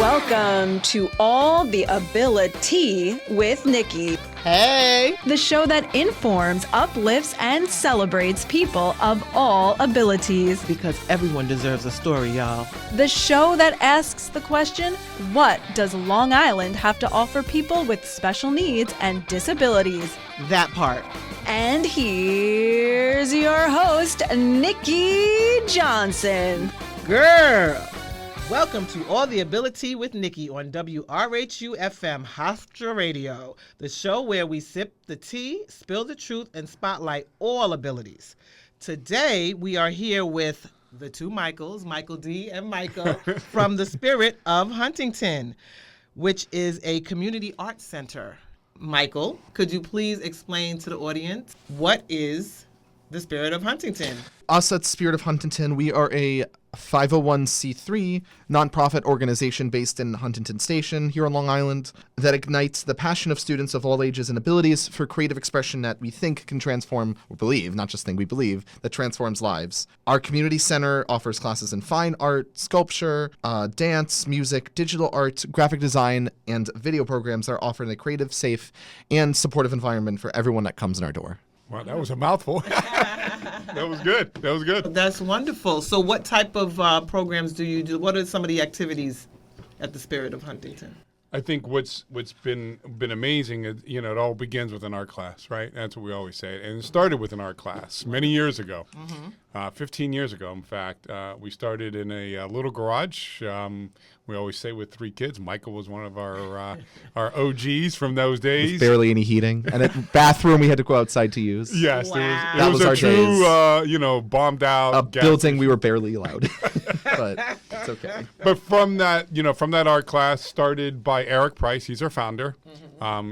Welcome to All the Abili-Tea with Nikki. Hey! The show that informs, uplifts, and celebrates people of all abilities. Because everyone deserves a story, y'all. The show that asks the question, what does Long Island have to offer people with special needs and disabilities? That part. And here's your host, Nikki Johnson. Girl! Welcome to All the Abili-Tea with Nikki on WRHU-FM Hofstra Radio, the show where we sip the tea, spill the truth, and spotlight all abilities. Today, we are here with the two Michaels, Michael D. and Michael, from the Spirit of Huntington, which is a community arts center. Michael, could you please explain to the audience what is the Spirit of Huntington? Us at Spirit of Huntington, we are a 501c3 nonprofit organization based in Huntington Station here on Long Island that ignites the passion of students of all ages and abilities for creative expression that we think can transform, or believe, not just think, we believe, that transforms lives. Our community center offers classes in fine art, sculpture, dance, music, digital art, graphic design, and video programs that are offered in a creative, safe, and supportive environment for everyone that comes in our door. Wow, that was a mouthful. That was good. That was good. That's wonderful. So what type of programs do you do? What are some of the activities at the Spirit of Huntington? I think what's been amazing, it all begins with an art class, right? That's what we always say. And it started with an art class many years ago, 15 years ago, in fact. We started in a little garage. We always say with three kids. Michael was one of our OGs from those days. With barely any heating. And a bathroom we had to go outside to use. Yes, Wow. it was our a true, bombed out. A building we were barely allowed. But it's okay. But from that art class started by Eric Price. He's our founder.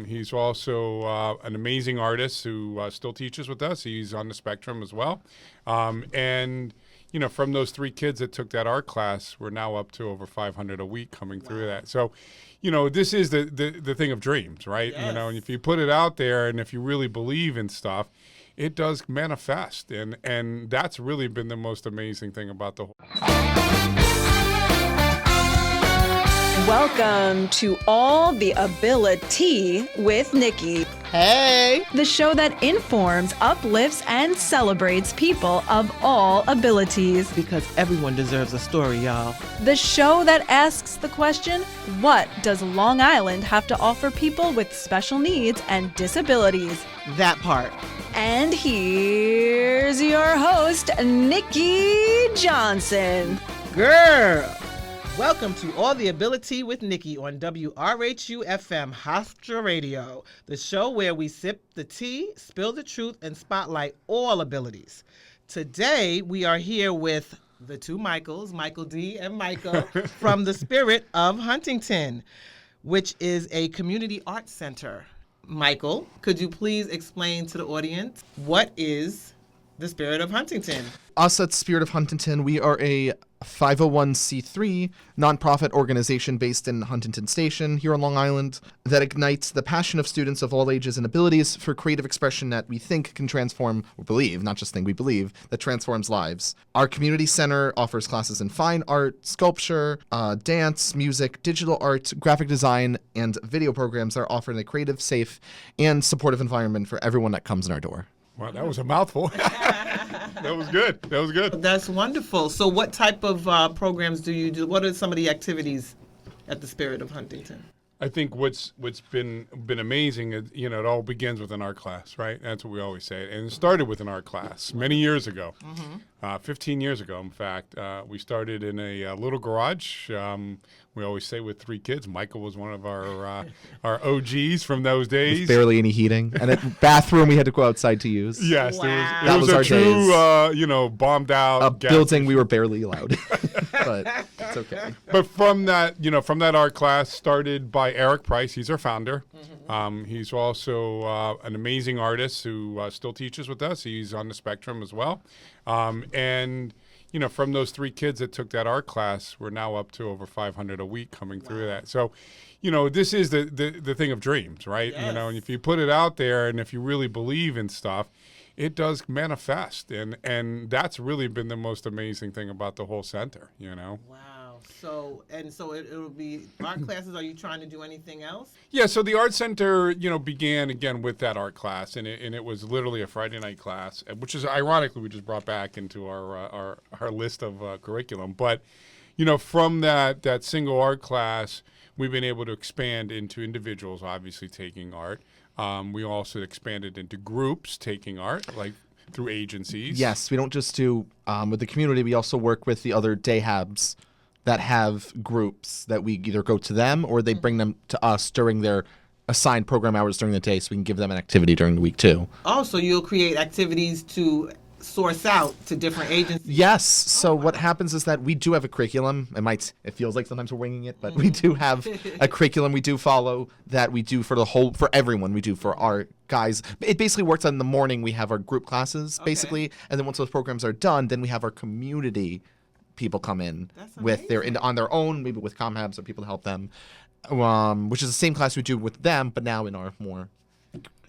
He's also an amazing artist who still teaches with us. He's on the spectrum as well. And from those three kids that took that art class, we're now up to over 500 a week coming through that. So, this is the thing of dreams, right? Yes. And if you put it out there and if you really believe in stuff, it does manifest. And that's really been the most amazing thing about the whole. Welcome to All the Abili-Tea with Nikki. Hey! The show that informs, uplifts, and celebrates people of all abilities. Because everyone deserves a story, y'all. The show that asks the question, what does Long Island have to offer people with special needs and disabilities? That part. And here's your host, Nikki Johnson. Girl! Welcome to All the Abili-Tea with Nikki on WRHU-FM Hofstra Radio, the show where we sip the tea, spill the truth, and spotlight all abilities. Today, we are here with the two Michaels, Michael D. and Michael, from the Spirit of Huntington, which is a community arts center. Michael, could you please explain to the audience what is the Spirit of Huntington? Us at Spirit of Huntington, we are a 501c3 nonprofit organization based in Huntington Station here on Long Island that ignites the passion of students of all ages and abilities for creative expression that we think can transform, or believe, not just think, we believe, that transforms lives. Our community center offers classes in fine art, sculpture, dance, music, digital art, graphic design, and video programs that are offered in a creative, safe, and supportive environment for everyone that comes in our door. Wow, that was a mouthful. That was good. That was good. That's wonderful. So what type of programs do you do? What are some of the activities at the Spirit of Huntington? I think what's been amazing, it all begins with an art class, right? That's what we always say. And it started with an art class many years ago, 15 years ago, in fact. We started in a little garage. We always say with three kids. Michael was one of our OGs from those days. With barely any heating. And a bathroom we had to go outside to use. Yes, Wow. it was our a true, bombed out. A building we were barely allowed. But it's okay. But from that art class started by Eric Price. He's our founder. He's also an amazing artist who still teaches with us. He's on the spectrum as well. And from those three kids that took that art class, we're now up to over 500 a week coming through that. So, this is the thing of dreams, right? Yes. And if you put it out there and if you really believe in stuff, it does manifest. And that's really been the most amazing thing about the whole center, Wow. So it'll be art classes. Are you trying to do anything else? Yeah, so the art center, began again with that art class, and it was literally a Friday night class, which is ironically we just brought back into our list of curriculum. But from that single art class, we've been able to expand into individuals, obviously taking art. We also expanded into groups taking art, like through agencies. Yes, we don't just do with the community. We also work with the other day habs that have groups that we either go to them or they bring them to us during their assigned program hours during the day, so we can give them an activity during the week too. Oh, so you'll create activities to source out to different agencies. Yes. So what happens is that we do have a curriculum. It feels like sometimes we're winging it, but we do have a curriculum we do follow that we do for everyone. We do for our guys. It basically works on the morning. We have our group classes basically, and then once those programs are done, then we have our community people come in with on their own, maybe with ComHabs or people to help them, which is the same class we do with them, but now in our more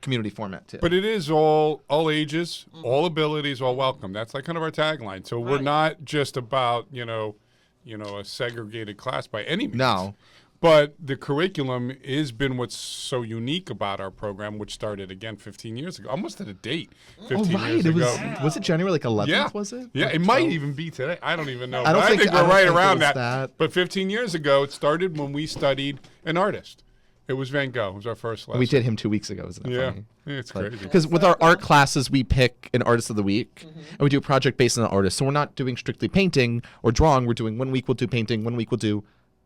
community format too. But it is all ages, all abilities, all welcome. That's like kind of our tagline. So we're not just about a segregated class by any means. No. But the curriculum has been what's so unique about our program, which started again 15 years ago, almost at a date. 15 years ago. Was it January 11th? Yeah. Was it? Yeah, it might even be today. I don't even know. I think we're right around that. that. But 15 years ago, it started when we studied an artist. It was Van Gogh. It was our first lesson. We did him 2 weeks ago. Isn't it funny? Yeah, it's crazy. Because with our art classes, we pick an artist of the week, and we do a project based on the artist. So we're not doing strictly painting or drawing. We're doing 1 week we'll do painting, 1 week we'll do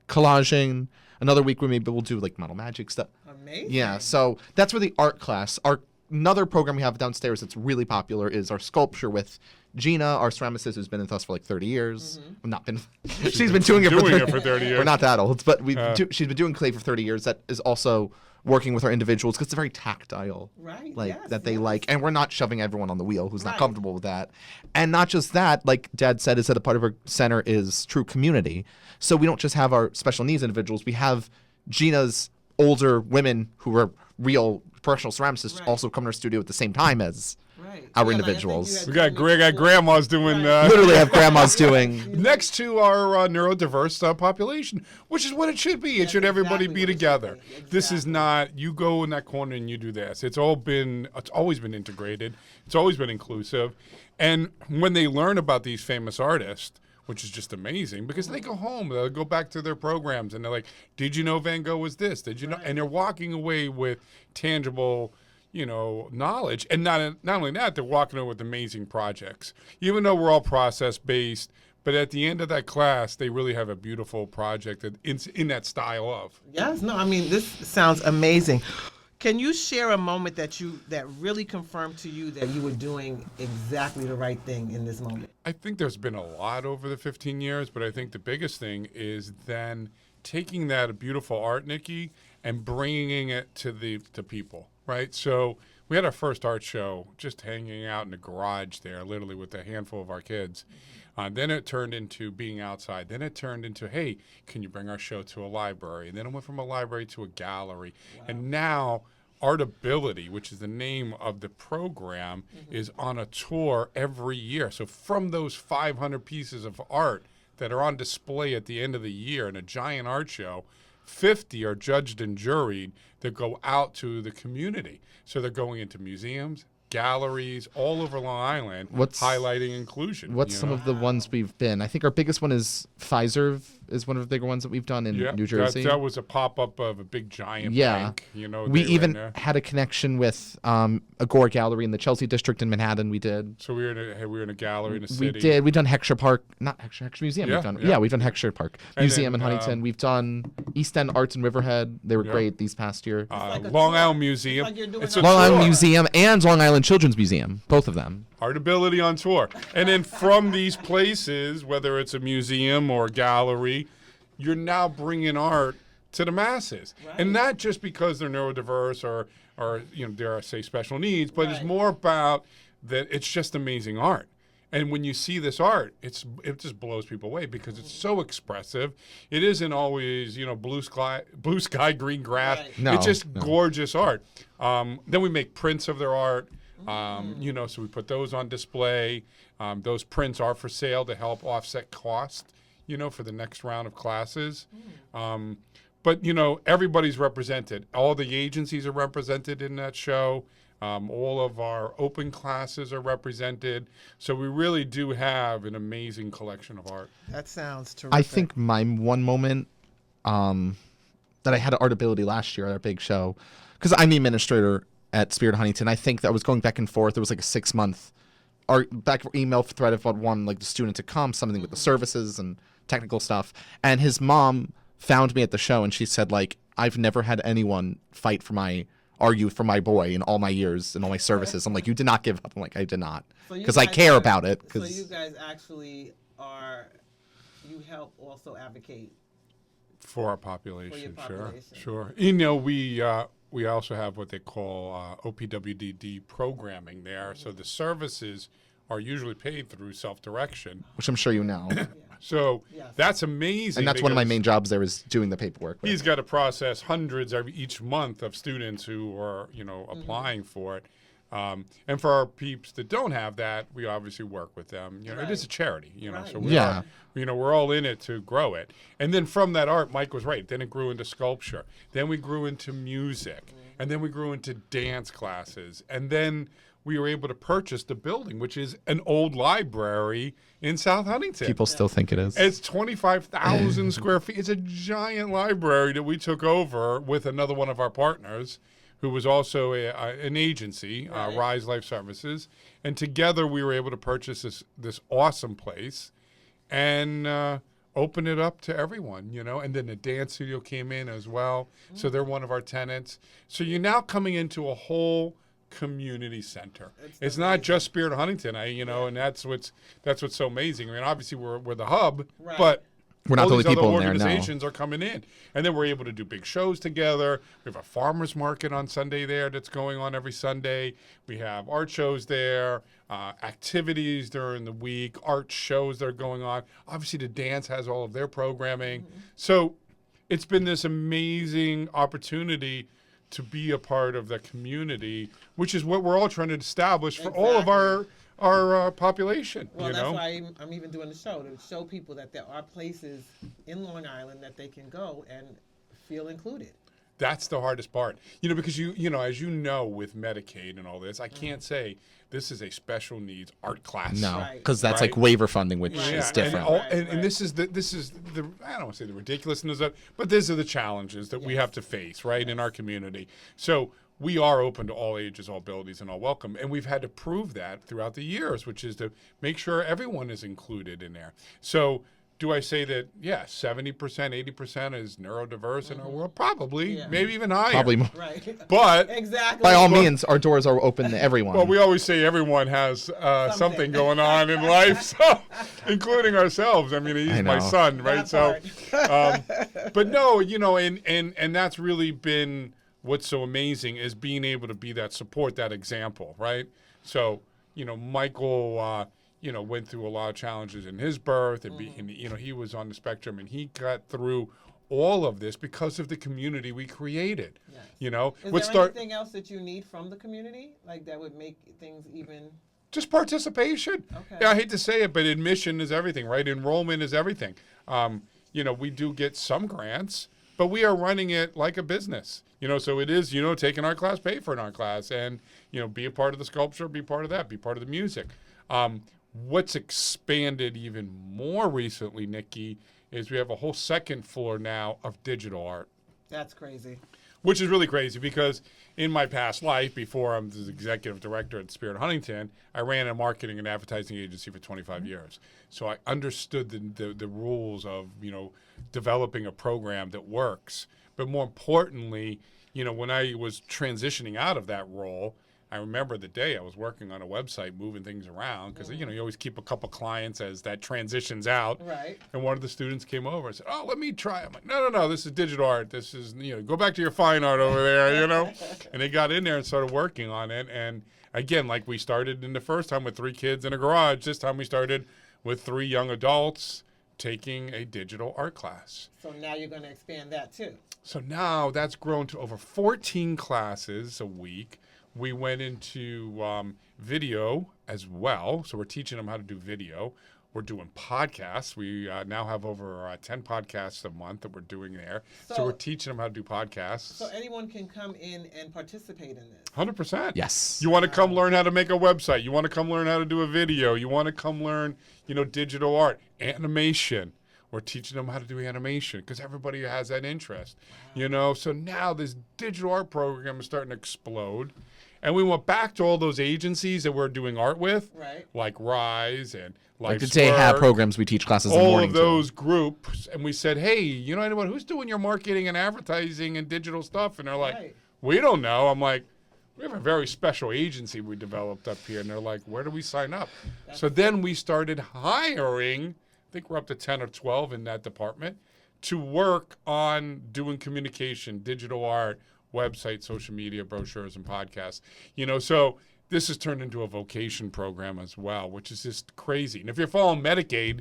collaging, another week maybe we'll do like model magic stuff. Amazing. Yeah, so that's where the art class. Another program we have downstairs that's really popular is our sculpture with Gina, our ceramicist, who's been with us for like 30 years. Well, not been. She's been doing it for 30 years. We're not that old, but she's been doing clay for 30 years. That is also working with our individuals because it's very tactile, they like, and we're not shoving everyone on the wheel who's not comfortable with that. And not just that, like Dad said, is that a part of our center is true community. So we don't just have our special needs individuals. We have Gina's older women who are real professional ceramicists also come to our studio at the same time as our individuals. We got grandmas doing. Literally have grandmas doing. Next to our neurodiverse population, which is what it should be. It should everybody be together. This is not, you go in that corner and you do this. It's always been integrated. It's always been inclusive. And when they learn about these famous artists, which is just amazing, because they go home, they'll go back to their programs and they're like, did you know Van Gogh was this? Did you know? And they're walking away with tangible knowledge. And not only that, they're walking away with amazing projects. Even though we're all process-based, but at the end of that class, they really have a beautiful project in that style of. Yes, no, I mean, this sounds amazing. Can you share a moment that really confirmed to you that you were doing exactly the right thing in this moment? I think there's been a lot over the 15 years, but I think the biggest thing is then taking that beautiful art, Nikki, and bringing it to people, right? So we had our first art show just hanging out in the garage there, literally with a handful of our kids. Then it turned into being outside. Then it turned into, hey, can you bring our show to a library? And then it went from a library to a gallery. Wow. And now Art Ability, which is the name of the program, is on a tour every year. So from those 500 pieces of art that are on display at the end of the year in a giant art show, 50 are judged and juried that go out to the community. So they're going into museums, galleries all over Long Island, highlighting inclusion. What's some of the ones we've been? I think our biggest one is Pfizer is one of the bigger ones that we've done in New Jersey. That was a pop-up of a big giant bank. We even had a connection with Agora Gallery in the Chelsea district in Manhattan. We did. So we were in a gallery in the city. We did. We've done Heckscher Park, not Heckscher Museum. We've done. We've done Heckscher Park Museum in Huntington. We've done East End Arts in Riverhead. They were great these past year. Long Island Museum. Long Island Museum and Long Island Children's Museum, both of them. Art Ability on tour. And then from these places, whether it's a museum or a gallery, you're now bringing art to the masses. Right. And not just because they're neurodiverse or dare I say special needs, but it's more about that it's just amazing art. And when you see this art, it just blows people away because it's so expressive. It isn't always, blue sky, green grass. Right. No, it's just gorgeous art. Then we make prints of their art. So we put those on display. Those prints are for sale to help offset cost. for the next round of classes. But, everybody's represented. All the agencies are represented in that show. All of our open classes are represented. So we really do have an amazing collection of art. That sounds terrific. I think my one moment that I had at Art Ability last year at our big show, because I'm the administrator at Spirit of Huntington, I think that was going back and forth. It was like a 6-month back email thread about one, like the student to come, something with the services and technical stuff. And his mom found me at the show, and she said, like, I've never had anyone fight for argue for my boy in all my years and all my services. I'm like, you did not give up. I'm like, I did not, because I care about it. So you guys actually you help also advocate for our population. For your population. Sure. We also have what they call OPWDD programming there. So the services are usually paid through self-direction, which I'm sure you know. So that's amazing. And that's one of my main jobs there, is doing the paperwork. He's got to process hundreds each month of students who are, applying for it. And for our peeps that don't have that, we obviously work with them. It is a charity, so we're all in it to grow it. And then from that art, Mike was right. Then it grew into sculpture. Then we grew into music. And then we grew into dance classes. And then we were able to purchase the building, which is an old library in South Huntington. People still think it is. It's 25,000 square feet. It's a giant library that we took over with another one of our partners, who was also an agency, Rise Life Services. And together we were able to purchase this awesome place and open it up to everyone, And then the dance studio came in as well. So they're one of our tenants. So you're now coming into a whole community center. It's not just Spirit of Huntington, and that's what's so amazing. I mean, obviously we're the hub, but we're not the only people in there. Organizations are coming in, and then we're able to do big shows together. We have a farmers market on Sunday there that's going on every Sunday. We have art shows there, activities during the week, art shows that are going on. Obviously, the dance has all of their programming. So it's been this amazing opportunity to be a part of the community, which is what we're all trying to establish for all of our population. Well, that's why I'm even doing the show, to show people that there are places in Long Island that they can go and feel included. That's the hardest part, because as you know, with Medicaid and all this, I can't say this is a special needs art class. No, because that's like waiver funding, which is different. And this is the I don't want to say the ridiculousness of, but these are the challenges that we have to face, in our community. So we are open to all ages, all abilities, and all welcome, and we've had to prove that throughout the years, which is to make sure everyone is included in there. So, do I say that, 70%, 80% is neurodiverse in our world? Probably, maybe even higher. Probably more. Right. But exactly. By all means, our doors are open to everyone. Well, we always say everyone has something going on in life, so, including ourselves. I mean, he's my son, right? But no, and that's really been what's so amazing, is being able to be that support, that example, right? So, Michael, went through a lot of challenges in his birth, and he was on the spectrum, and he got through all of this because of the community we created. Yes. Is there anything else that you need from the community, like that would make things even? Just participation. Okay. Yeah, I hate to say it, but admission is everything, right? Enrollment is everything. We do get some grants, but we are running it like a business. So it is, take an art class, pay for an art class, and, be a part of the sculpture, be part of that, be part of the music. What's expanded even more recently, Nikki, is we have a whole second floor now of digital art. That's crazy. Which is really crazy, because in my past life, before I'm the executive director at Spirit of Huntington, I ran a marketing and advertising agency for 25 years. So I understood the rules of, developing a program that works. But more importantly, when I was transitioning out of that role, I remember the day I was working on a website, moving things around, because, you always keep a couple clients as that transitions out. Right. And one of the students came over and said, oh, let me try. I'm like, no, this is digital art. This is, go back to your fine art over there, And they got in there and started working on it. And again, like we started in the first time with 3 kids in a garage, this time we started with 3 young adults taking a digital art class. So now you're going to expand that too. So now that's grown to over 14 classes a week. We went into video as well, so we're teaching them how to do video. We're doing podcasts. We now have over 10 podcasts a month that we're doing there. So we're teaching them how to do podcasts. So anyone can come in and participate in this? 100%. Yes. You want to come learn how to make a website. You want to come learn how to do a video. You want to come learn, digital art, animation. We're teaching them how to do animation because everybody has that interest. So now this digital art program is starting to explode. And we went back to all those agencies that we're doing art with, right, like Rise and like the day have programs we teach classes in the morning. All of those groups. And we said, hey, anyone who's doing your marketing and advertising and digital stuff? And they're like, we don't know. I'm like, we have a very special agency we developed up here. And they're like, where do we sign up? So then we started hiring, I think we're up to 10 or 12 in that department, to work on doing communication, digital art, website, social media, brochures, and podcasts. So this has turned into a vocation program as well, which is just crazy. And if you're following Medicaid,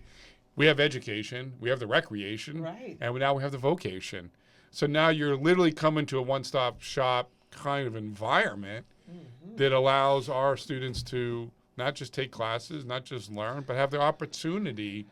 we have education, we have the recreation, and now we have the vocation. So now you're literally coming to a one-stop shop kind of environment that allows our students to not just take classes, not just learn, but have the opportunity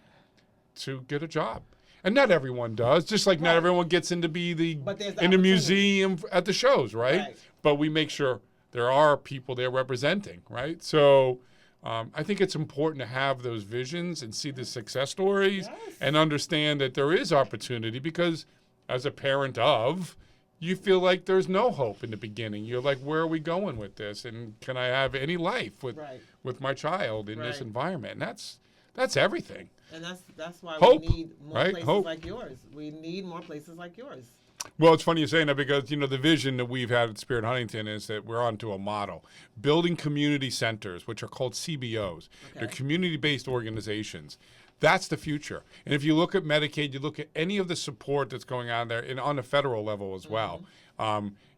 to get a job. And not everyone does, just like not everyone gets in to be in the museum at the shows, right? But we make sure there are people there representing, right? So I think it's important to have those visions and see the success stories and understand that there is opportunity, because as a parent of, you feel like there's no hope in the beginning. You're like, where are we going with this? And can I have any life with my child in this environment? And that's everything. And that's why hope, we need more places like yours. We need more places like yours. Well, it's funny you're saying that, because, the vision that we've had at Spirit Huntington is that we're onto a model. Building community centers, which are called CBOs. They're community-based organizations. That's the future. And if you look at Medicaid, you look at any of the support that's going on there, and on the federal level as well,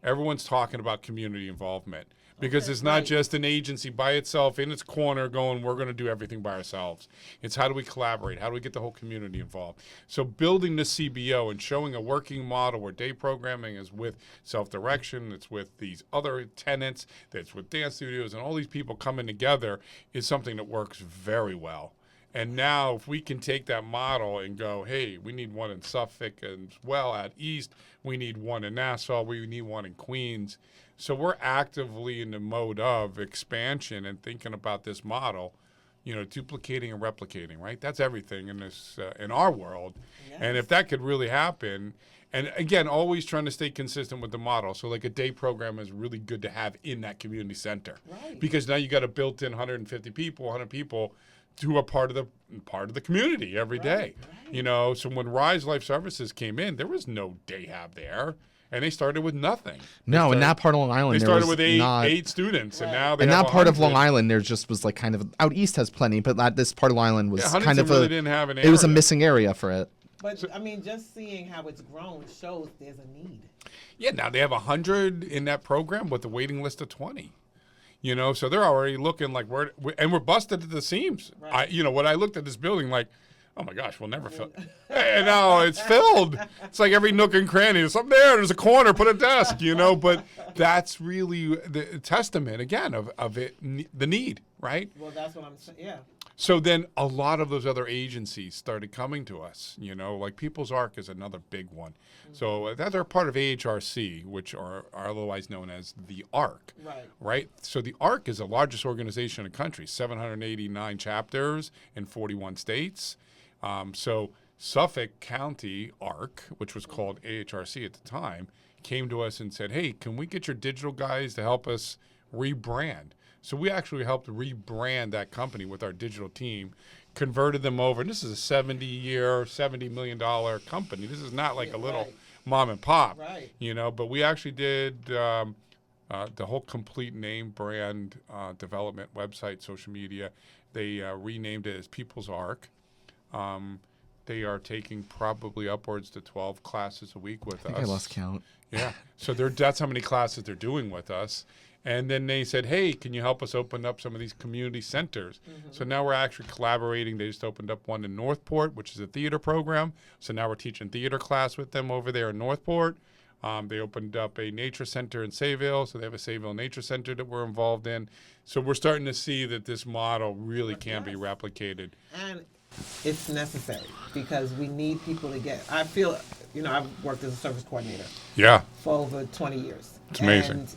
everyone's talking about community involvement. Because it's not just an agency by itself in its corner going, we're going to do everything by ourselves. It's how do we collaborate? How do we get the whole community involved? So building the CBO and showing a working model where day programming is with self-direction, it's with these other tenants, that's with dance studios, and all these people coming together is something that works very well. And now if we can take that model and go, hey, we need one in Suffolk as well at East, we need one in Nassau, we need one in Queens. So we're actively in the mode of expansion and thinking about this model, duplicating and replicating, right? That's everything in this in our world. And if that could really happen, and again, always trying to stay consistent with the model. So like a day program is really good to have in that community center. Because now you got a built-in 150 people, 100 people who are part of the community every day. So when Rise Life Services came in, there was no day hab there. And they started with nothing. No, in that part of Long Island, they started with eight students, and now they have that part 100. of Long Island, there just was like kind of out east has plenty, but this part of Long Island was kind of really didn't have an area. It was a missing area for it. But just seeing how it's grown shows there's a need. Yeah, now they have 100 in that program with a waiting list of 20. So they're already looking like and we're busted at the seams. When I looked at this building, like, oh my gosh, we'll never fill. And now it's filled. It's like every nook and cranny. There's something there. There's a corner. Put a desk. But that's really the testament again of it, the need, right? Well, that's what I'm saying. Yeah. So then a lot of those other agencies started coming to us. Like People's Ark is another big one. So that's our part of AHRC, which are otherwise known as the Ark. Right. So the Ark is the largest organization in the country. 789 chapters in 41 states. So Suffolk County ARC, which was called AHRC at the time, came to us and said, hey, can we get your digital guys to help us rebrand? So we actually helped rebrand that company with our digital team, converted them over. And this is a 70-year, $70 million company. This is not like a little mom and pop, but we actually did the whole complete name, brand development, website, social media. They renamed it as People's Ark. They are taking probably upwards to 12 classes a week with us. I lost count. Yeah. So that's how many classes they're doing with us. And then they said, hey, can you help us open up some of these community centers? So now we're actually collaborating. They just opened up one in Northport, which is a theater program. So now we're teaching theater class with them over there in Northport. They opened up a nature center in Sayville, so they have a Sayville Nature Center that we're involved in. So we're starting to see that this model really can be replicated. And it's necessary because we need people to get. I feel, I've worked as a service coordinator Yeah. for over 20 years. It's amazing. And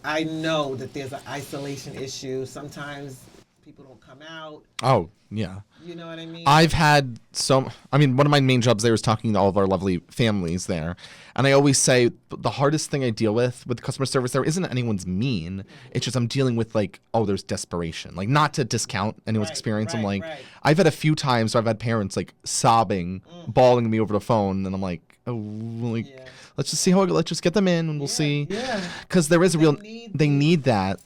I know that there's an isolation issue. Sometimes people don't come out. Oh, yeah. You know what I mean? I've had one of my main jobs there was talking to all of our lovely families there. And I always say the hardest thing I deal with customer service there isn't anyone's mean. It's just I'm dealing with there's desperation. Like, not to discount anyone's experience. I'm like, I've had a few times where I've had parents sobbing, bawling me over the phone. And I'm like, let's just see let's just get them in and we'll see. Yeah. Because there is they need that.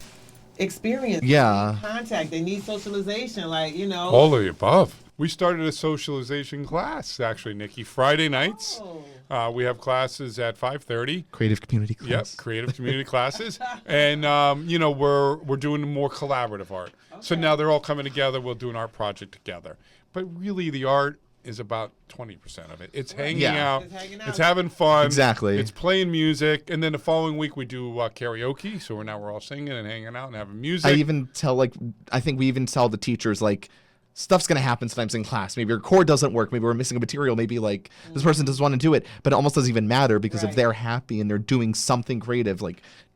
Experience. Yeah. They need contact. They need socialization. All of the above. We started a socialization class, actually, Nikki. Friday nights. We have classes at 5:30. Creative community class. Yep, creative community classes. And, we're doing more collaborative art. Okay. So now they're all coming together. We'll do an art project together. But really, the art is about 20% of it. It's hanging out. It's having fun. Exactly. It's playing music. And then the following week we do karaoke. So we're all singing and hanging out and having music. I even tell I think we even tell the teachers stuff's going to happen sometimes in class. Maybe your core doesn't work. Maybe we're missing a material. Maybe this person doesn't want to do it, but it almost doesn't even matter because if they're happy and they're doing something creative,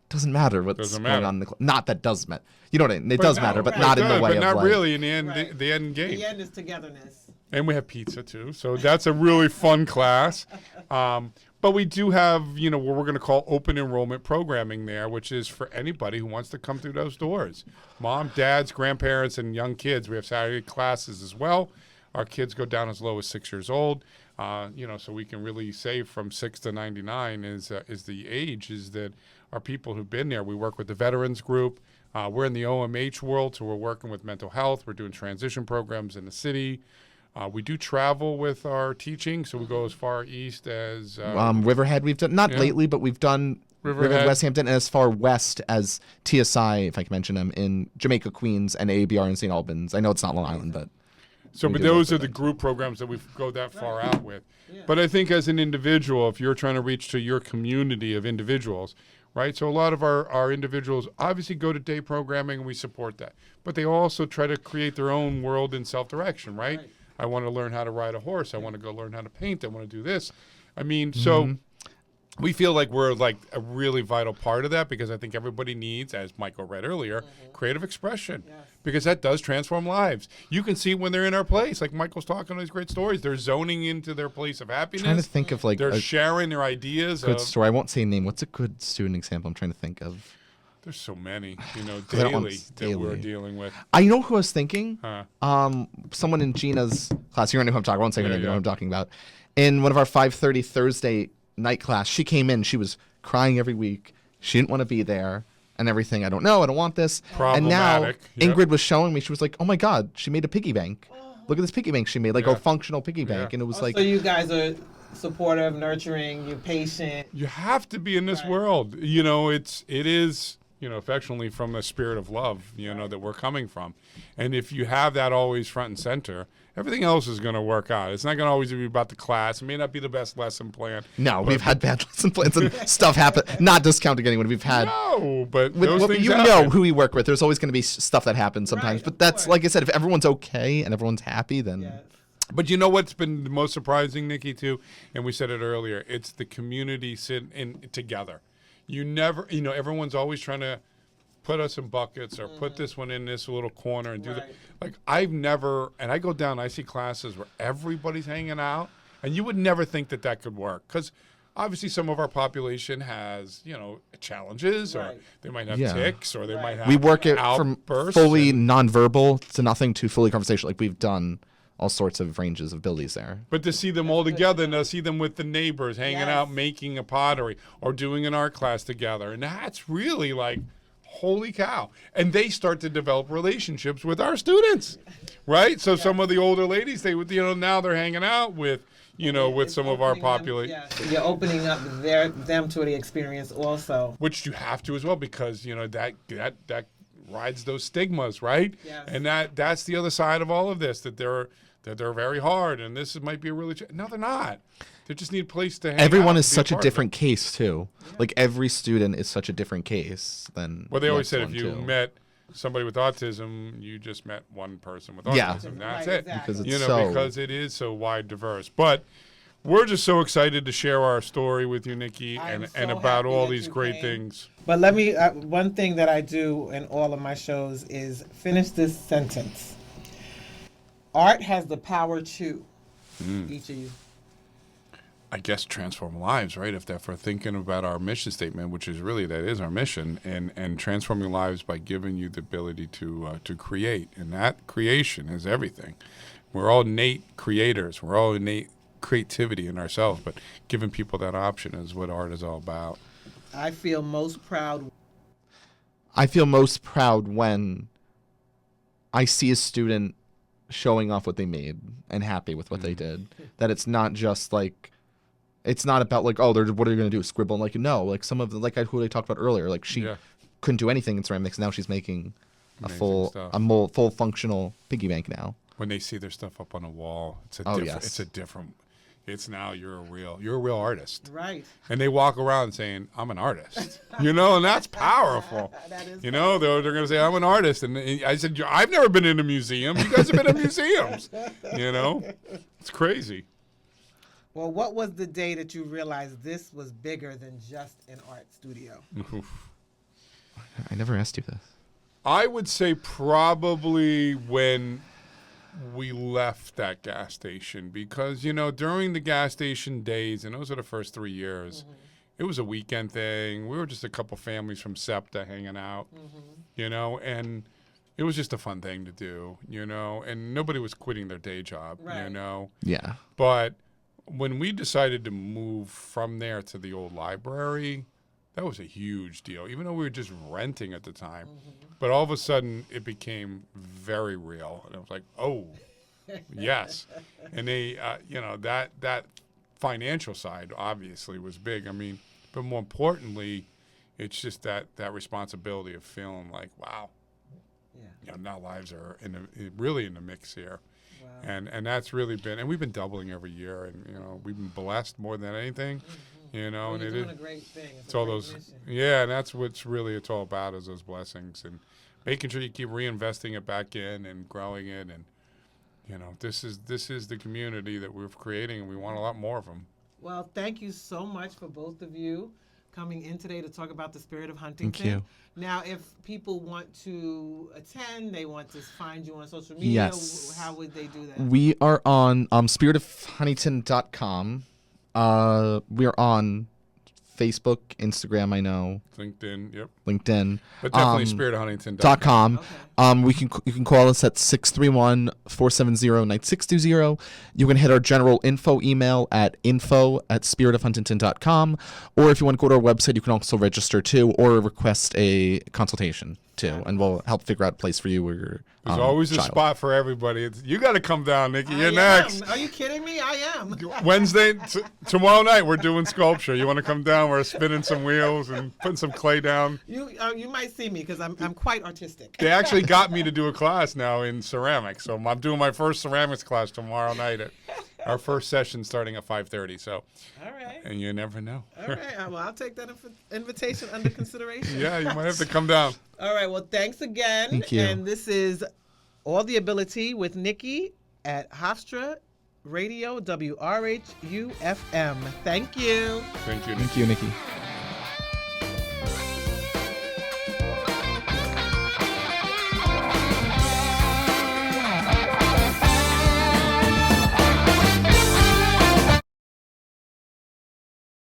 doesn't matter what's going on in the not that does matter. You know what I mean? It does matter, but not in the way but of not really in the end, the end game. The end is togetherness. And we have pizza too, so that's a really fun class. But we do have, what we're going to call open enrollment programming there, which is for anybody who wants to come through those doors. Mom, dads, grandparents, and young kids. We have Saturday classes as well. Our kids go down as low as 6 years old. So we can really say from 6 to 99 is the age is that our people who've been there. We work with the veterans group. We're in the OMH world, so we're working with mental health. We're doing transition programs in the city. We do travel with our teaching, so we go as far east as Riverhead. We've done lately, but we've done Riverhead, West Hampton, and as far west as TSI, if I can mention them, in Jamaica, Queens, and ABR in St. Albans. I know it's not Long Island, but but those are the group programs that we go that far out with. Yeah. But I think as an individual, if you're trying to reach to your community of individuals, right? So a lot of our individuals obviously go to day programming, and we support that. But they also try to create their own world in self-direction, right? I want to learn how to ride a horse. I want to go learn how to paint. I want to do this. I mean, so we feel like we're a really vital part of that because I think everybody needs, as Michael read earlier, creative expression because that does transform lives. You can see when they're in our place, like Michael's talking these great stories. They're zoning into their place of happiness. I'm trying to think of they're sharing their ideas. Good story. I won't say a name. What's a good student example? I'm trying to think of. There's so many, daily that we're dealing with. I know who I was thinking. Someone in Gina's class. You know who I'm talking about. I won't say her name. You know who I'm talking about. In one of our 5:30 Thursday night class, she came in. She was crying every week. She didn't want to be there and everything. I don't know. I don't want this. And now Ingrid was showing me. She was like, "Oh my God, she made a piggy bank. Look at this piggy bank she made, a functional piggy bank." And it was So you guys are supportive, nurturing, you're patient. You have to be in this world. It is. Affectionately from a spirit of love, that we're coming from. And if you have that always front and center, everything else is going to work out. It's not going to always be about the class. It may not be the best lesson plan. No, we've had bad lesson plans and stuff happen. Not discounting anyone. We've had. No, but those things you happen. know who we work with. There's always going to be stuff that happens sometimes. But that's, like I said, if everyone's okay and everyone's happy, then. Yes. But you know what's been the most surprising, Nikki, too? And we said it earlier. It's the community sitting in together. You never, everyone's always trying to put us in buckets or put this one in this little corner and do that. Like I've never, and I go down, I see classes where everybody's hanging out, and you would never think that could work because obviously some of our population has, challenges or they might have tics or they might have we work it from fully nonverbal to nothing to fully conversational. Like we've done all sorts of ranges of abilities there. But to see them all together and to see them with the neighbors hanging out, making a pottery or doing an art class together. And that's really like, holy cow. And they start to develop relationships with our students, right? So some of the older ladies, they would, now they're hanging out with, with some of our population. You're opening up them to the experience also. Which you have to as well because, that rides those stigmas, right? Yes. And that's the other side of all of this, that they're very hard, and this might be a really no, they're not. They just need a place to hang out. Everyone is such a different case too. Yeah. Like every student is such a different case than. Well, they always said if you met somebody with autism, you just met one person with autism. Yeah. That's Right, it. exactly. Because it's You know, so because it is so wide diverse. But we're just so excited to share our story with you, Nikki, I'm and so about happy all that these you great came. things. But let me, one thing that I do in all of my shows is finish this sentence. Art has the power to, each of you. I guess transform lives, right? If we're thinking about our mission statement, which is really that is our mission, and transforming lives by giving you the ability to create, and that creation is everything. We're all innate creators. We're all innate creativity in ourselves, but giving people that option is what art is all about. I feel most proud. I feel most proud when I see a student showing off what they made and happy with what they did. That it's not just like, it's not about like, oh, what are you going to do? Scribble? Like, no, like some of the, like who I talked about earlier, like she couldn't do anything in ceramics. Now she's making Amazing full stuff. full functional piggy bank now. When they see their stuff up on a wall, it's a Oh, different. yes. It's a different. It's now you're a real artist. Right. And they walk around saying, I'm an artist, you know, and that's powerful. That is You know, they're going to say, I'm an artist. And I said, I've never been in a museum. You guys have been in museums. You know, it's crazy. Well, what was the day that you realized this was bigger than just an art studio? I never asked you this. I would say probably when we left that gas station, because, you know, during the gas station days, and those are the first 3 years, it was a weekend thing. We were just a couple families from SEPTA hanging out, you know, and it was just a fun thing to do, you know, and nobody was quitting their day job, you Right. know. Yeah. But when we decided to move from there to the old library, that was a huge deal, even though we were just renting at the time. But all of a sudden, it became very real. And I was like, oh, yes. And they, you know, that financial side obviously was big. I mean, but more importantly, it's just that responsibility of feeling like, wow, you know, now lives are really in the mix here. Wow. And that's really been, and we've been doubling every year, and, you know, we've been blessed more than anything. You know, Well, and you're it doing is. a great thing. It's all those, mission. yeah, and that's what's really it's all about is those blessings and making sure you keep reinvesting it back in and growing it, and you know, this is the community that we're creating, and we want a lot more of them. Well, thank you so much for both of you coming in today to talk about the Spirit of Huntington. Thank you. Now, if people want to attend, they want to find you on social media, Yes. how would they do that? We are on spiritofhuntington.com. We're on Facebook, Instagram, I know, LinkedIn, yep, LinkedIn. but definitely spiritofhuntington.com. .com. Okay. You can call us at 631-470-9620. You can hit our general info email at info@spiritofhuntington.com, or if you want to go to our website, you can also register too, or request a consultation too, and we'll help figure out a place for you or your There's always a child. spot for everybody. You got to come down, Nikki. You're I next. am. Are you kidding me? I am. Wednesday, tomorrow night, we're doing sculpture. You want to come down? We're spinning some wheels and putting some clay down. You might see me because I'm quite artistic. They actually got me to do a class now in ceramics. So I'm doing my first ceramics class tomorrow night at our first session starting at 5:30. So, All right. and you never know. All right. Well, I'll take that invitation under consideration. Yeah, you might have to come down. All right. Well, thanks again. Thank you. And this is All the Ability with Nikki at Hofstra Radio, WRHU-FM. Thank you. Thank you, Nikki. Thank you, Nikki.